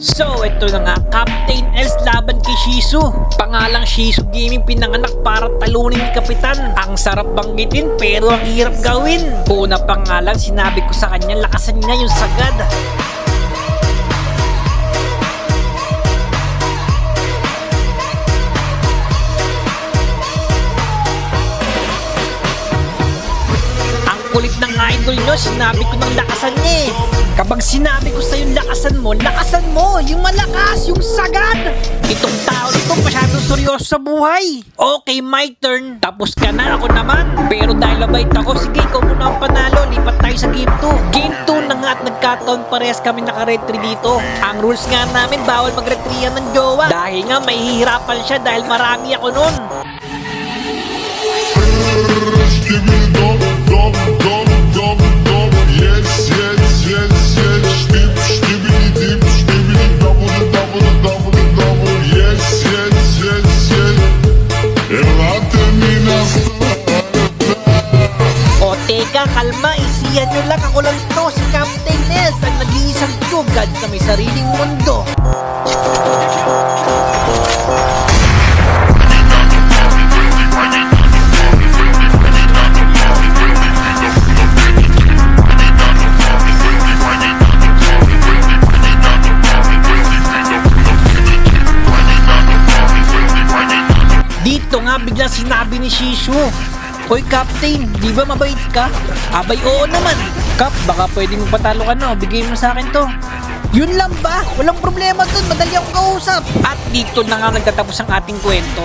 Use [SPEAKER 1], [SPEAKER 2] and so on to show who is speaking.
[SPEAKER 1] So, ito na nga, Captain Els laban kay Shizu. Pangalang Shizu Gaming pinanganak para talunin ni Kapitan. Ang sarap banggitin pero ang hirap gawin. Una pa nga lang, sinabi ko sa kanya, lakasan niya yung sagad. Ang kulit ng idol nyo, sinabi ko ng lakasan niya eh. Kapag sinabi ko sa'yo lakasan mo, yung malakas, yung sagad. Itong tao nito masyadong seryoso sa buhay. Okay, my turn. Tapos ka na, ako naman. Pero dahil labait ako, sige, ikaw muna ang panalo. Lipat tayo sa game 2. Game 2 na nga at nagkataon parehas kami naka-red 3 dito. Ang rules nga namin, bawal mag-red 3 yan ng jowa. Dahil nga may hihirapan siya dahil marami ako nun. O teka, kalma, isiyan nyo lang, ako lang to, si Captain Els, ang nag-iisang tugad sa may sariling mundo. Dito nga bigla sinabi ni Shizu, "Hoy Captain, di ba mabait ka?" Abay, oo naman. Cap, baka pwedeng patalo ka no, bigay mo sa akin to. Yun lang ba? Walang problema dun, madali akong kausap. At dito na nga nagtatapos ang ating kwento.